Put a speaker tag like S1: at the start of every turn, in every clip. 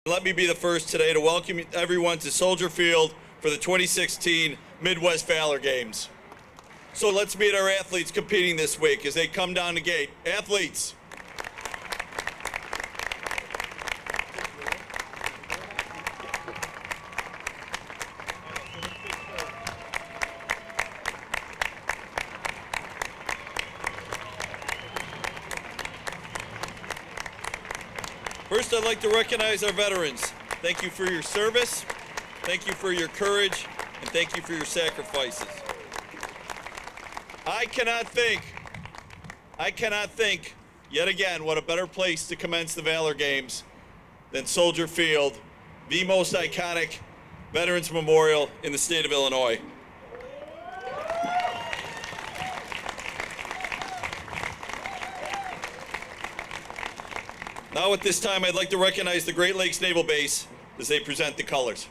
S1: Let me be the first today to welcome everyone to Soldier Field for the 2016 Midwest Valor Games. So let's meet our athletes competing this week as they come down the gate. Athletes. First, I'd like to recognize our veterans. Thank you for your service, thank you for your courage, and thank you for your sacrifices. I cannot think, yet again, what a better place to commence the Valor Games than Soldier Field, the most iconic Veterans Memorial in the state of Illinois. Now at this time, I'd like to recognize the Great Lakes Naval Base as they present the colors.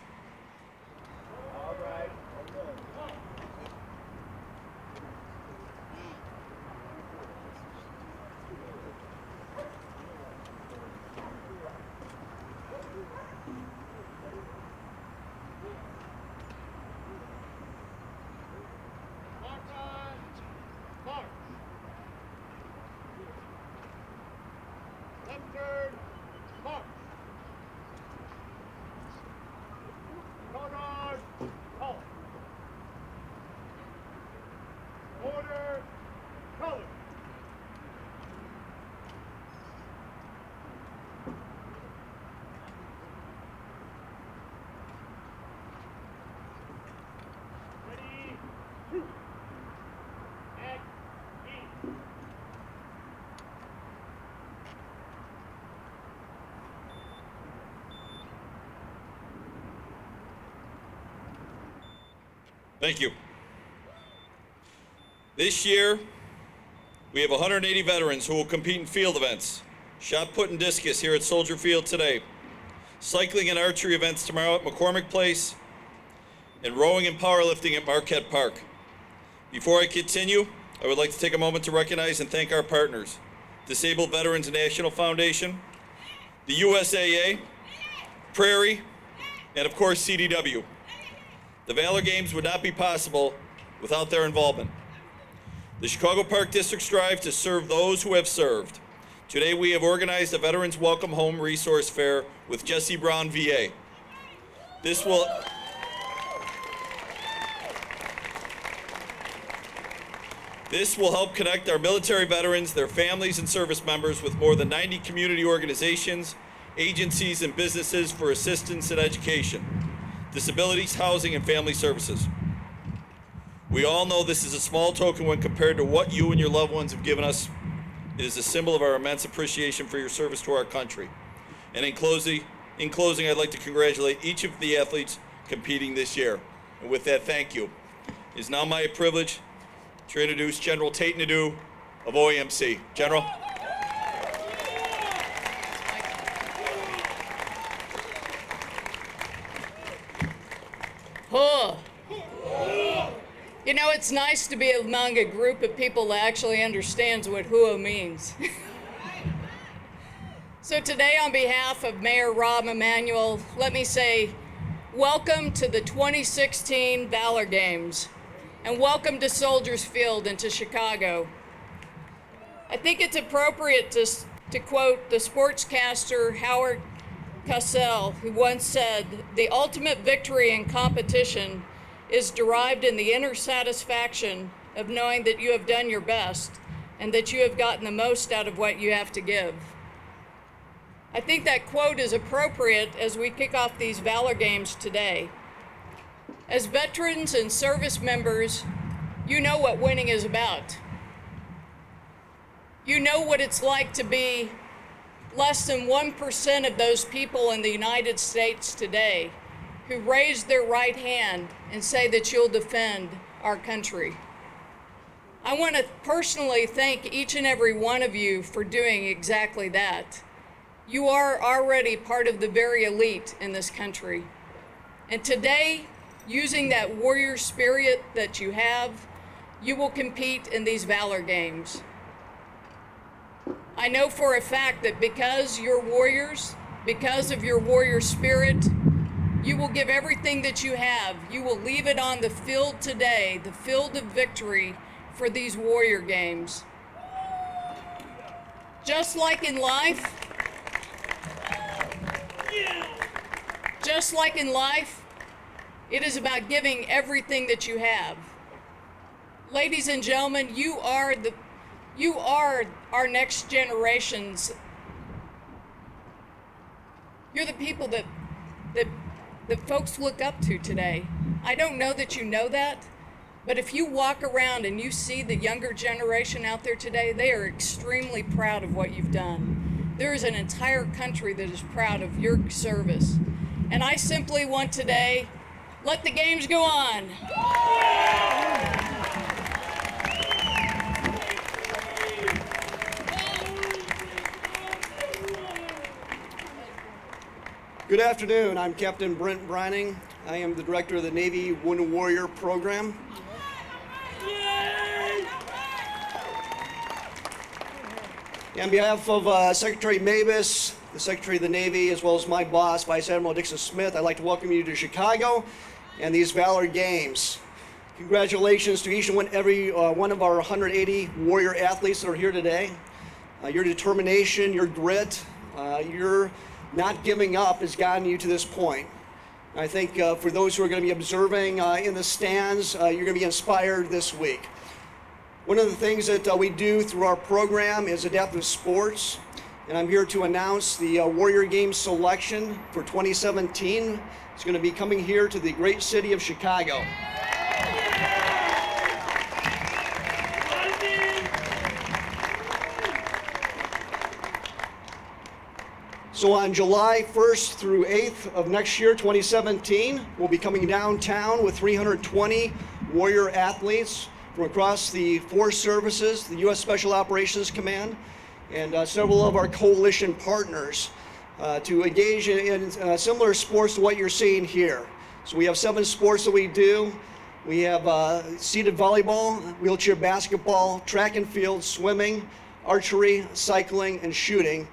S1: Thank you. This year, we have 180 veterans who will compete in field events, shot put and discus here at Soldier Field today, cycling and archery events tomorrow at McCormick Place, and rowing and powerlifting at Marquette Park. Before I continue, I would like to take a moment to recognize and thank our partners, Disabled Veterans National Foundation, the USAA, Prairie, and of course CDW. The Valor Games would not be possible without their involvement. The Chicago Park District strives to serve those who have served. Today we have organized a Veterans Welcome Home Resource Fair with Jesse Brown VA. This will help connect our military veterans, their families, and service members with more than 90 community organizations, agencies, and businesses for assistance and education, disabilities, housing, and family services. We all know this is a small token when compared to what you and your loved ones have given us. It is a symbol of our immense appreciation for your service to our country. And in closing, I'd like to congratulate each of the athletes competing this year. And with that, thank you. It is now my privilege to introduce General Tate Nadeau of OAMC. General.
S2: Oh. You know, it's nice to be among a group of people that actually understands what "hoo" means. So today, on behalf of Mayor Rob Emanuel, let me say welcome to the 2016 Valor Games, and welcome to Soldiers Field and to Chicago. I think it's appropriate to quote the sportscaster Howard Cosell, who once said, "The ultimate victory in competition is derived in the inner satisfaction of knowing that you have done your best and that you have gotten the most out of what you have to give." I think that quote is appropriate as we kick off these Valor Games today. As veterans and service members, you know what winning is about. You know what it's like to be less than 1% of those people in the United States today who raise their right hand and say that you'll defend our country. I want to personally thank each and every one of you for doing exactly that. You are already part of the very elite in this country. And today, using that warrior spirit that you have, you will compete in these Valor Games. I know for a fact that because you're warriors, Because of your warrior spirit, you will give everything that you have. You will leave it on the field today, the field of victory for these warrior games. Just like in life, it is about giving everything that you have. Ladies and gentlemen, you are our next generations. You're the people that folks look up to today. I don't know that you know that, but if you walk around and you see the younger generation out there today, they are extremely proud of what you've done. There is an entire country that is proud of your service. And I simply want today, let the games go on.
S3: Good afternoon. I'm Captain Brent Brining. I am the director of the Navy Wounded Warrior Program. On behalf of Secretary Mavis, the Secretary of the Navy, as well as my boss, Vice Admiral Dixon Smith, I'd like to welcome you to Chicago and these Valor Games. Congratulations to each and every one of our 180 warrior athletes that are here today. Your determination, your grit, your not giving up has gotten you to this point. I think for those who are going to be observing in the stands, you're going to be inspired this week. One of the things that we do through our program is adaptive sports, and I'm here to announce the Warrior Games selection for 2017. It's going to be coming here to the great city of Chicago. So on July 1st through 8th of next year, 2017, we'll be coming downtown with 320 warrior athletes from across the 4 services, the U.S. Special Operations Command, and several of our coalition partners to engage in similar sports to what you're seeing here. So we have 7 sports that we do. We have seated volleyball, wheelchair basketball, track and field, swimming, archery, cycling, and shooting.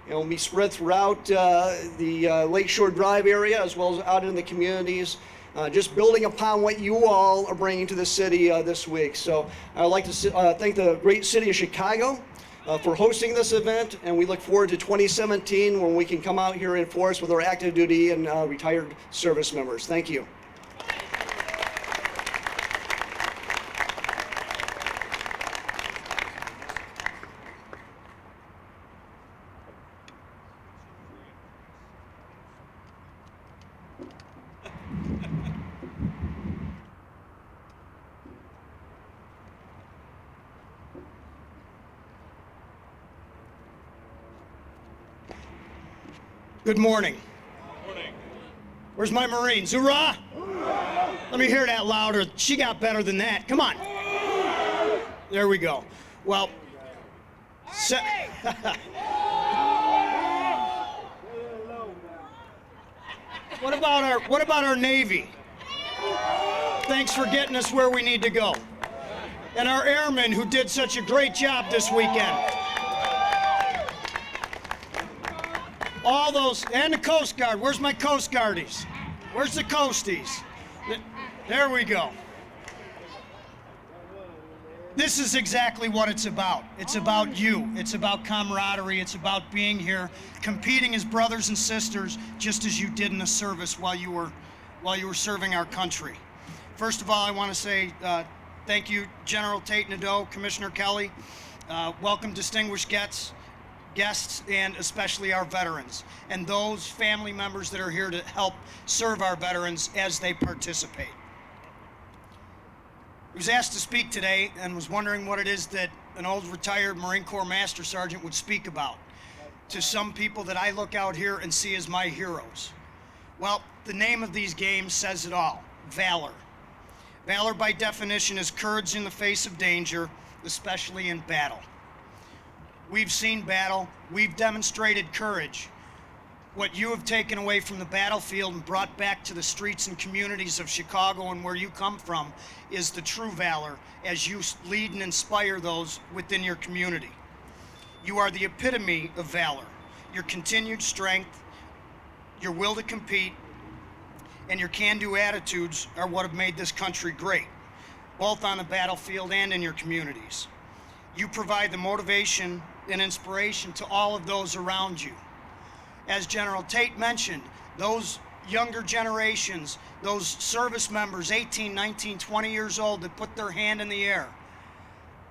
S3: And will be spread throughout the Lakeshore Drive area as well as out in the communities, just building upon what you all are bringing to the city this week. So I'd like to thank the great city of Chicago for hosting this event, and we look forward to 2017 when we can come out here in force with our active duty and retired service members. Thank you.
S4: Good morning.
S1: Morning.
S4: Where's my Marines? Hoorah! Let me hear that louder. She got better than that. Come on. There we go. Well, what about our Navy? Thanks for getting us where we need to go. And our airmen who did such a great job this weekend. All those, and the Coast Guard. Where's my Coast Guardies? Where's the Coasties? There we go. This is exactly what it's about. It's about you. It's about camaraderie. It's about being here, competing as brothers and sisters, just as you did in the service while you were serving our country. First of all, I want to say thank you, General Tate Nadeau, Commissioner Kelly. Welcome, distinguished guests, and especially our veterans and those family members that are here to help serve our veterans as they participate. I was asked to speak today and was wondering what it is that an old retired Marine Corps Master Sergeant would speak about to some people that I look out here and see as my heroes. Well, the name of these games says it all: Valor. Valor by definition is courage in the face of danger, especially in battle. We've seen battle, we've demonstrated courage. What you have taken away from the battlefield and brought back to the streets and communities of Chicago and where you come from is the true valor as you lead and inspire those within your community. You are the epitome of valor. Your continued strength, your will to compete, and your can-do attitudes are what have made this country great, both on the battlefield and in your communities. You provide the motivation and inspiration to all of those around you. As General Tate mentioned, those younger generations, those service members, 18, 19, 20 years old, that put their hand in the air,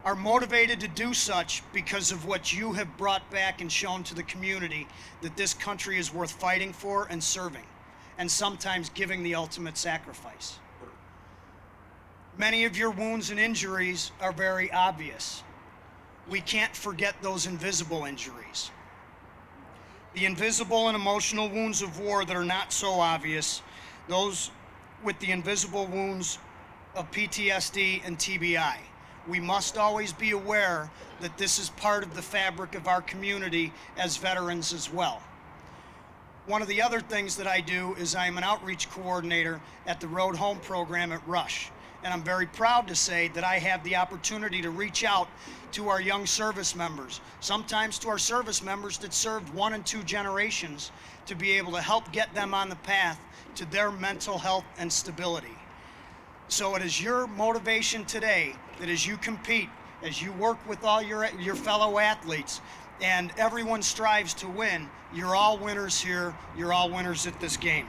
S4: are motivated to do such because of what you have brought back and shown to the community, that this country is worth fighting for and serving, and sometimes giving the ultimate sacrifice. Many of your wounds and injuries are very obvious. We can't forget those invisible injuries. The invisible and emotional wounds of war that are not so obvious, those with the invisible wounds of PTSD and TBI. We must always be aware that this is part of the fabric of our community as veterans as well. One of the other things that I do is I am an outreach coordinator at the Road Home program at Rush. And I'm very proud to say that I have the opportunity to reach out to our young service members, sometimes to our service members that served 1 and 2 generations, to be able to help get them on the path to their mental health and stability. So it is your motivation today that as you compete, as you work with all your fellow athletes, and everyone strives to win, you're all winners here, you're all winners at this game.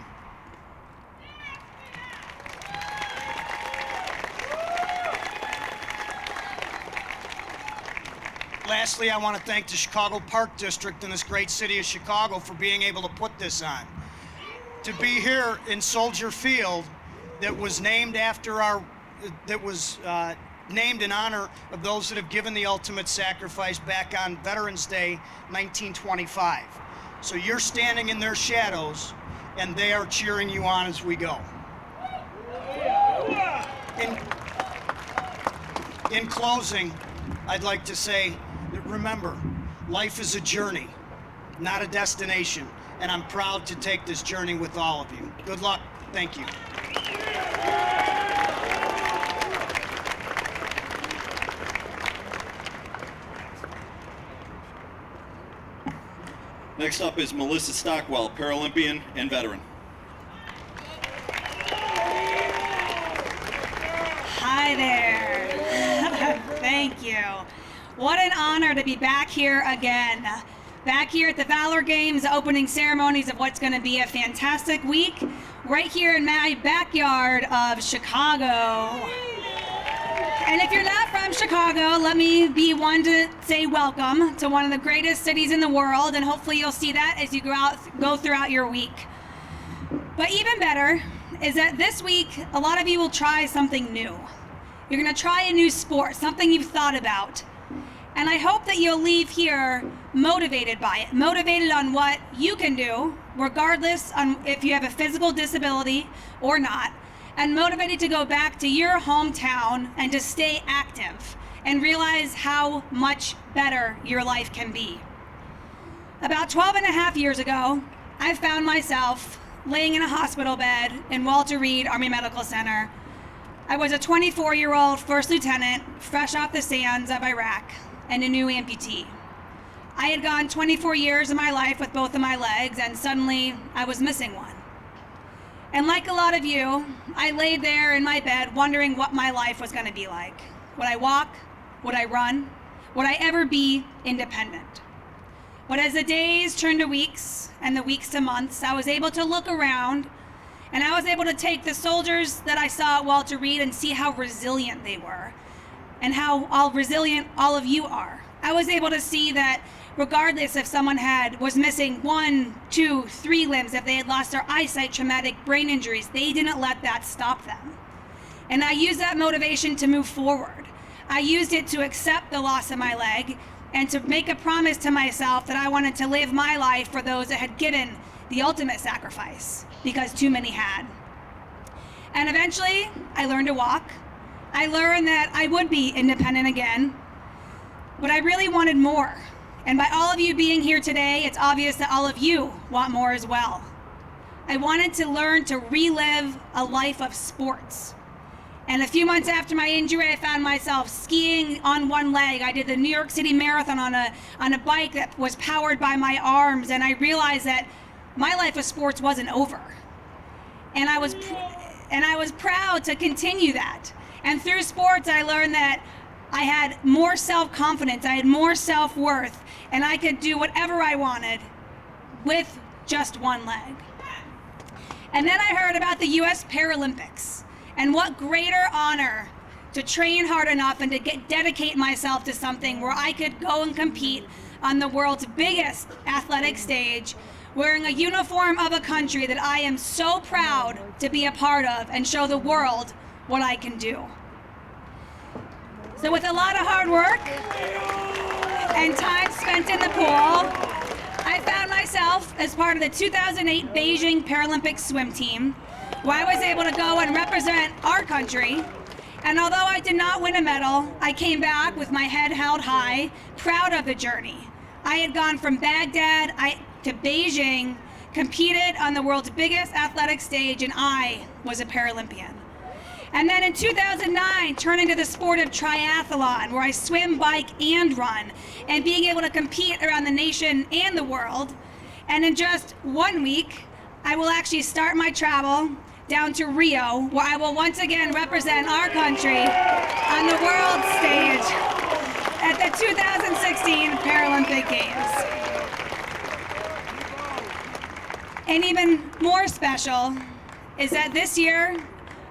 S4: Lastly, I want to thank the Chicago Park District and this great city of Chicago for being able to put this on. To be here in Soldier Field, that was named after named in honor of those that have given the ultimate sacrifice back on Veterans Day, 1925. So you're standing in their shadows, and they are cheering you on as we go. In closing, I'd like to say that remember, life is a journey, not a destination, and I'm proud to take this journey with all of you. Good luck. Thank you.
S1: Next up is Melissa Stockwell, Paralympian and veteran.
S5: Hi there. Thank you. What an honor to be back here again. Back here at the Valor Games, opening ceremonies of what's going to be a fantastic week right here in my backyard of Chicago. And if you're not from Chicago, let me be one to say welcome to one of the greatest cities in the world, and hopefully you'll see that as you go throughout your week. But even better is that this week, a lot of you will try something new. You're going to try a new sport, something you've thought about. And I hope that you'll leave here motivated by it, motivated on what you can do, regardless on if you have a physical disability or not, and motivated to go back to your hometown and to stay active and realize how much better your life can be. About 12 and a half years ago, I found myself laying in a hospital bed in Walter Reed Army Medical Center. I was a 24-year-old first lieutenant, fresh off the sands of Iraq, and a new amputee. I had gone 24 years of my life with both of my legs, and suddenly I was missing one. And like a lot of you, I laid there in my bed wondering what my life was going to be like. Would I walk? Would I run? Would I ever be independent? But as the days turned to weeks and the weeks to months, I was able to look around, and I was able to take the soldiers that I saw at Walter Reed and see how resilient they were and how resilient all of you are. I was able to see that regardless if someone was missing 1, 2, 3 limbs, if they had lost their eyesight, traumatic brain injuries, they didn't let that stop them. And I used that motivation to move forward. I used it to accept the loss of my leg and to make a promise to myself that I wanted to live my life for those that had given the ultimate sacrifice, because too many had. And eventually, I learned to walk. I learned that I would be independent again, but I really wanted more. And by all of you being here today, it's obvious that all of you want more as well. I wanted to learn to relive a life of sports. And a few months after my injury, I found myself skiing on one leg. I did the New York City Marathon on a bike that was powered by my arms, and I realized that my life of sports wasn't over. And I was proud to continue that. And through sports, I learned that I had more self-confidence, I had more self-worth, and I could do whatever I wanted with just one leg. And then I heard about the U.S. Paralympics, and what greater honor to train hard enough and to dedicate myself to something where I could go and compete on the world's biggest athletic stage, wearing a uniform of a country that I am so proud to be a part of and show the world what I can do. So with a lot of hard work and time spent in the pool, I found myself as part of the 2008 Beijing Paralympic swim team, where I was able to go and represent our country. And although I did not win a medal, I came back with my head held high, proud of the journey. I had gone from Baghdad to Beijing, competed on the world's biggest athletic stage, and I was a Paralympian. And then in 2009, turning to the sport of triathlon, where I swim, bike, and run, and being able to compete around the nation and the world. And in just 1 week, I will actually start my travel down to Rio, where I will once again represent our country on the world stage at the 2016 Paralympic Games. And even more special is that this year,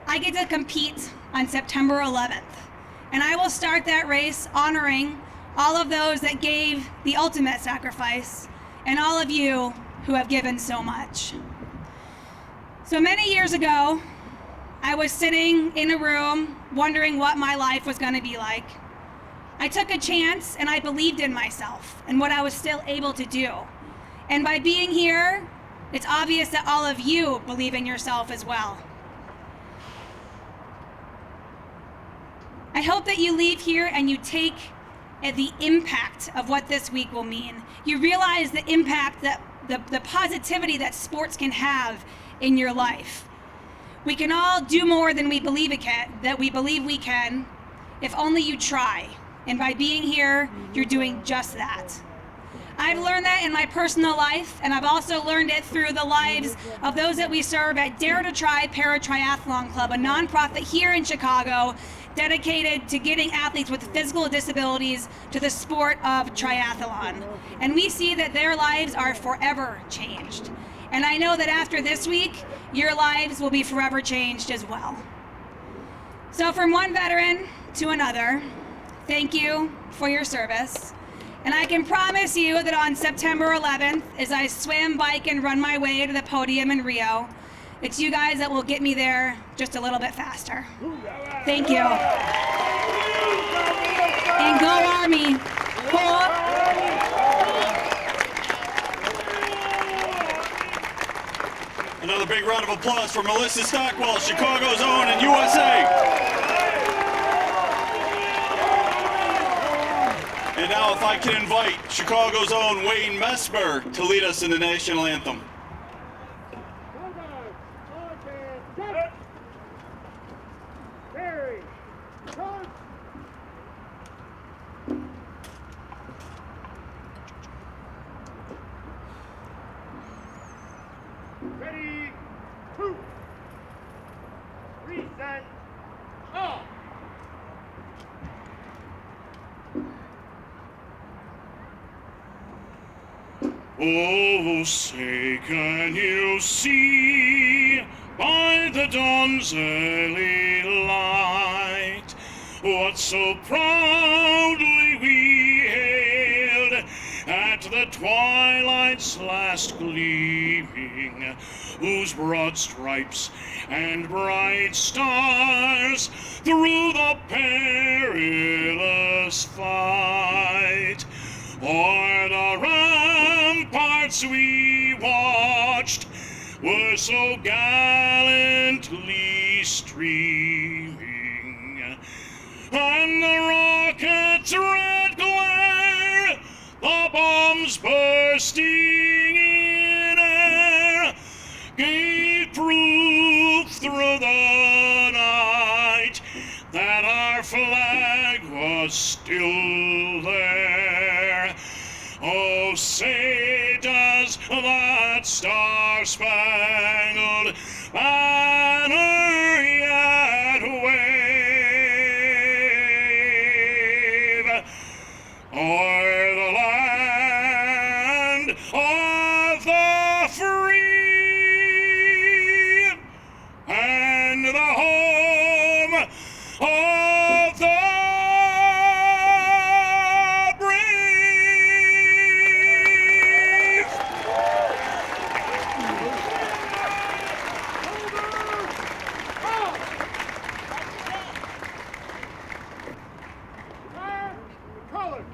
S5: I get to compete on September 11th. And I will start that race honoring all of those that gave the ultimate sacrifice and all of you who have given so much. So many years ago, I was sitting in a room wondering what my life was going to be like. I took a chance and I believed in myself and what I was still able to do. And by being here, it's obvious that all of you believe in yourself as well. I hope that you leave here and you take the impact of what this week will mean. You realize the impact, that the positivity that sports can have in your life. We can all do more than we believe we can, if only you try. And by being here, you're doing just that. I've learned that in my personal life, and I've also learned it through the lives of those that we serve at Dare to Try Para-Triathlon Club, a nonprofit here in Chicago dedicated to getting athletes with physical disabilities to the sport of triathlon. And we see that their lives are forever changed. And I know that after this week, your lives will be forever changed as well. So from one veteran to another, thank you for your service. And I can promise you that on September 11th, as I swim, bike, and run my way to the podium in Rio, it's you guys that will get me there just a little bit faster. Thank you. And go Army.
S1: Another big round of applause for Melissa Stockwell, Chicago's own and USA. And now if I can invite Chicago's own Wayne Messmer to lead us in the national anthem.
S6: Ready, two, reset, off.
S7: Oh, say, can you see by the dawn's early light what so proudly we hailed at the twilight's last gleaming, whose broad stripes and bright stars through the perilous fight o'er the ramparts we watched were so gallantly streaming, and the rocket's red glare, the bombs bursting in air, gave proof through the night that our flag was still there. Oh, say does that star-spangled banner yet wave o'er the land of the free and the home of the brave.
S6: Colors.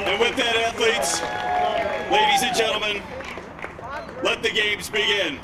S1: And with that, athletes, ladies and gentlemen, let the games begin.